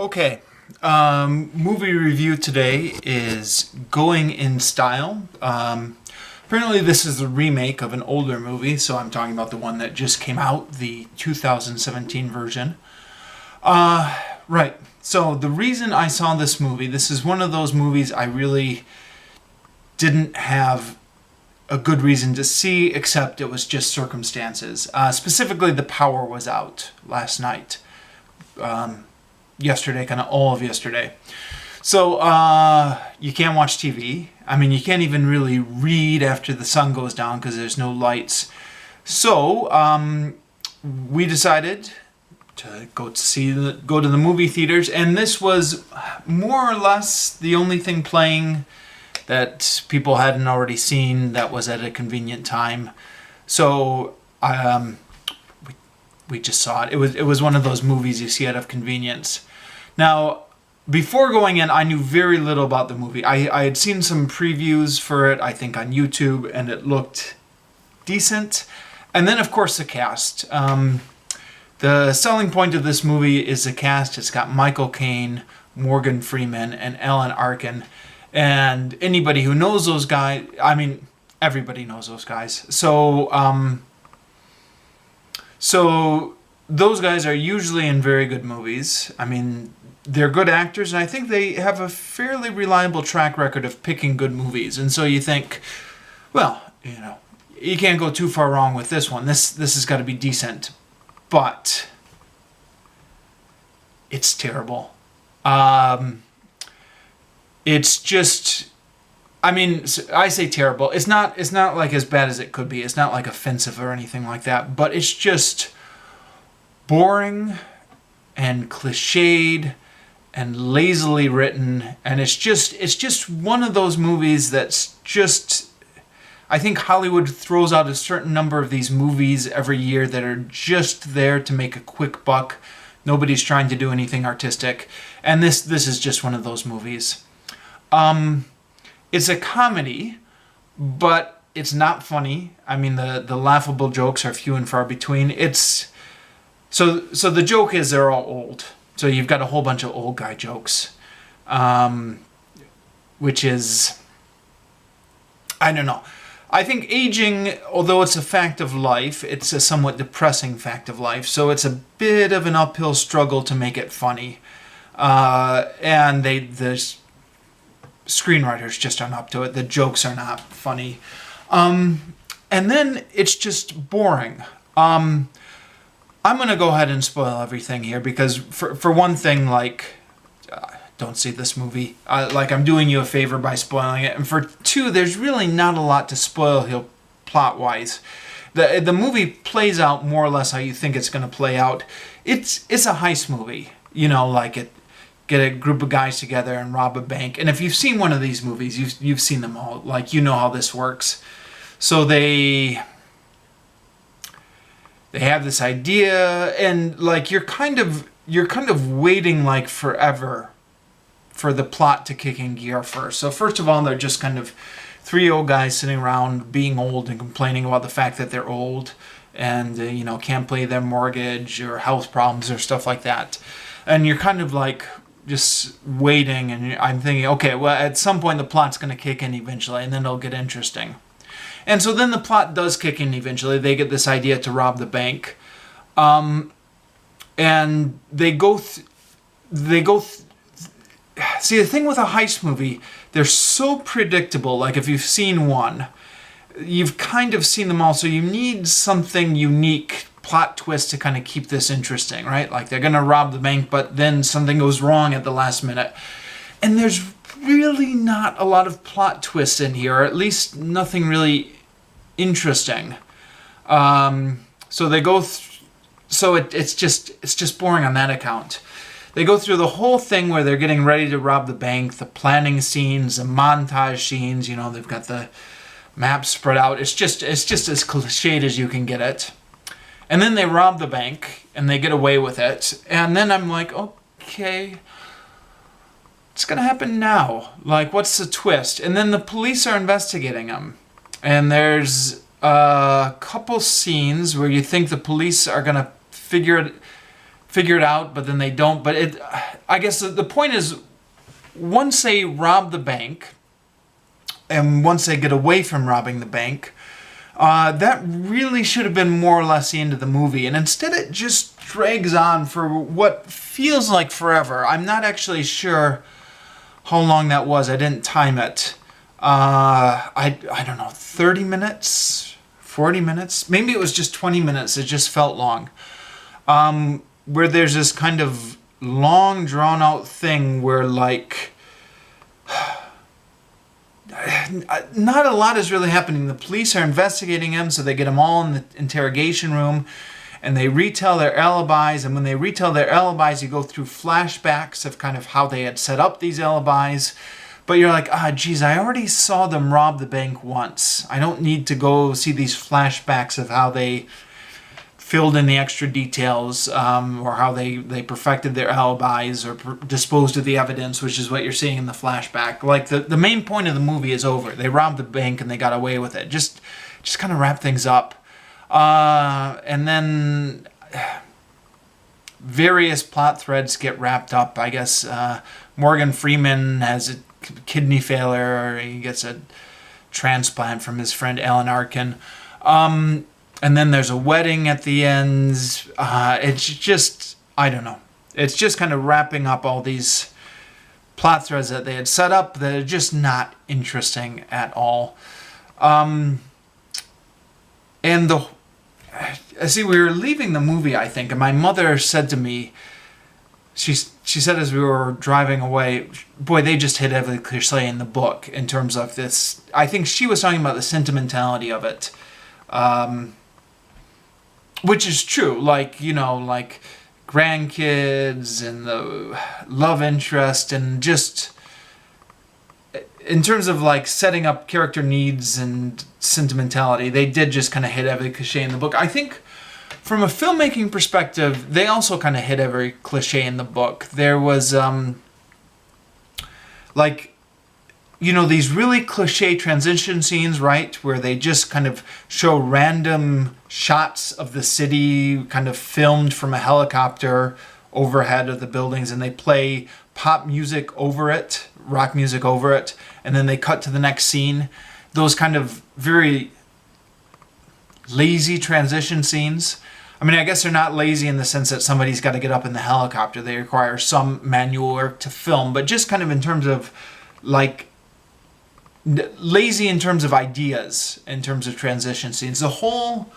Okay, movie review today is Going in Style. Apparently this is a remake of an older movie, so I'm talking about the one that just came out, the 2017 version. Right, so the reason I saw this movie, this is one of those movies I really didn't have a good reason to see, except it was just circumstances. Specifically, The Power was out last night. Yesterday, kind of all of yesterday. So, you can't watch TV. I mean, you can't even really read after the sun goes down because there's no lights. So, we decided to go to the movie theaters, and this was more or less the only thing playing that people hadn't already seen that was at a convenient time. So, we just saw it. It was one of those movies you see out of convenience. Now, before going in, I knew very little about the movie. I had seen some previews for it, I think, on YouTube, and it looked decent. And then, of course, the cast. The selling point of this movie is the cast. It's got Michael Caine, Morgan Freeman, and Alan Arkin. And anybody who knows those guys, I mean, everybody knows those guys. So those guys are usually in very good movies. I mean, they're good actors, and I think they have a fairly reliable track record of picking good movies. And so you think, well, you know, you can't go too far wrong with this one. This has got to be decent. But it's terrible. It's just, I mean, I say terrible. It's not like as bad as it could be. It's not like offensive or anything like that. But it's just boring and cliched and lazily written, and it's just one of those movies that's just, I think Hollywood throws out a certain number of these movies every year that are just there to make a quick buck. Nobody's trying to do anything artistic, and this is just one of those movies. It's a comedy, but it's not funny. I mean, the laughable jokes are few and far between. So the joke is they're all old. So you've got a whole bunch of old guy jokes, which is, I don't know. I think aging, although it's a fact of life, it's a somewhat depressing fact of life. So it's a bit of an uphill struggle to make it funny. And the screenwriters just aren't up to it. The jokes are not funny. And then it's just boring. I'm going to go ahead and spoil everything here because, for one thing, don't see this movie. I'm doing you a favor by spoiling it. And for two, there's really not a lot to spoil here plot-wise. The movie plays out more or less how you think it's going to play out. It's a heist movie. You know, get a group of guys together and rob a bank. And if you've seen one of these movies, you've seen them all. You know how this works. So they have this idea, and you're kind of waiting forever for the plot to kick in gear first. So first of all, they're just kind of three old guys sitting around being old and complaining about the fact that they're old and can't pay their mortgage or health problems or stuff like that. And you're kind of just waiting, and I'm thinking, okay, well, at some point the plot's going to kick in eventually, and then it'll get interesting. And so then the plot does kick in eventually. They get this idea to rob the bank. And they go... See, the thing with a heist movie, they're so predictable. If you've seen one, you've kind of seen them all. So you need something unique, plot twist to kind of keep this interesting, right? They're going to rob the bank, but then something goes wrong at the last minute. And there's really not a lot of plot twists in here, or at least nothing really interesting. So they go it's just boring on that account. They go through the whole thing where they're getting ready to rob the bank, the planning scenes, the montage scenes, they've got the map spread out. It's just as cliched as you can get it. And then they rob the bank and they get away with it. And then I'm like, okay, what's going to happen now? What's the twist? And then the police are investigating them. And there's a couple scenes where you think the police are going to figure figure it out, but then they don't. But I guess the point is, once they rob the bank, and once they get away from robbing the bank, that really should have been more or less the end of the movie. And instead it just drags on for what feels like forever. I'm not actually sure how long that was. I didn't time it. I don't know, 30 minutes? 40 minutes? Maybe it was just 20 minutes. It just felt long. Where there's this kind of long, drawn-out thing where, like, not a lot is really happening. The police are investigating him, so they get him all in the interrogation room, and they retell their alibis, and when they retell their alibis, you go through flashbacks of kind of how they had set up these alibis, but you're like, geez, I already saw them rob the bank once. I don't need to go see these flashbacks of how they filled in the extra details, or how they perfected their alibis or disposed of the evidence, which is what you're seeing in the flashback. Like, the main point of the movie is over. They robbed the bank and they got away with it. Just kind of wrap things up. And then various plot threads get wrapped up. I guess Morgan Freeman has a kidney failure, or he gets a transplant from his friend Alan Arkin. And then there's a wedding at the end. It's just, I don't know. It's just kind of wrapping up all these plot threads that they had set up that are just not interesting at all. And see, we were leaving the movie, I think, and my mother said to me, she said as we were driving away, boy, they just hit every cliche in the book in terms of this. I think she was talking about the sentimentality of it. Which is true, like, you know, like grandkids and the love interest, and just in terms of like setting up character needs and sentimentality, they did just kind of hit every cliche in the book. I think from a filmmaking perspective, they also kind of hit every cliche in the book. There was, like, you know, these really cliche transition scenes, right? Where they just kind of show random shots of the city kind of filmed from a helicopter overhead of the buildings, and they play pop music over it, rock music over it, and then they cut to the next scene. Those kind of very lazy transition scenes. I mean, I guess they're not lazy in the sense that somebody's got to get up in the helicopter. They require some manual work to film, but just kind of in terms of, like, lazy in terms of ideas, in terms of transition scenes. The whole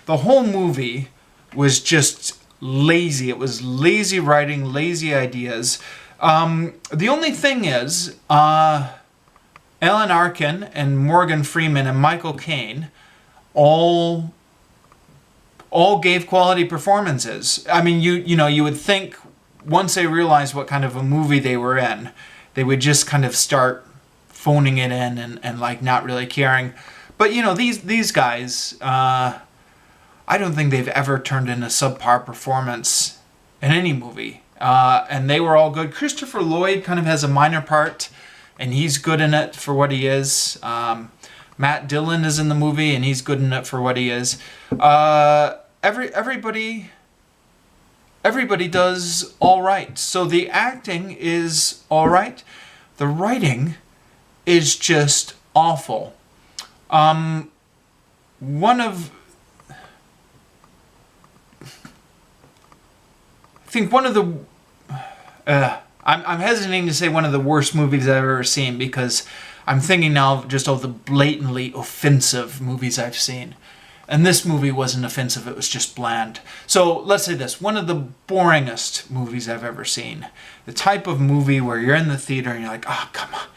movie was just lazy. It was lazy writing, lazy ideas. The only thing is, Alan Arkin and Morgan Freeman and Michael Caine all gave quality performances. I mean, you would think once they realized what kind of a movie they were in, they would just kind of start phoning it in and like not really caring. But you know, these guys, I don't think they've ever turned in a subpar performance in any movie. And they were all good. Christopher Lloyd kind of has a minor part, and he's good in it for what he is. Matt Dillon is in the movie, and he's good in it for what he is. Everybody does all right. So the acting is all right. The writing is just awful. I'm hesitating to say one of the worst movies I've ever seen, because I'm thinking now of just all the blatantly offensive movies I've seen. And this movie wasn't offensive, it was just bland. So let's say this, one of the boringest movies I've ever seen. The type of movie where you're in the theater and you're like, oh, come on.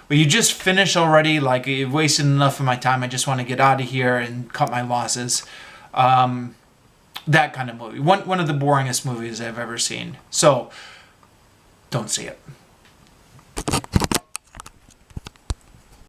But you just finished already, like, you've wasted enough of my time, I just want to get out of here and cut my losses. That kind of movie. One of the boringest movies I've ever seen. So, don't see it.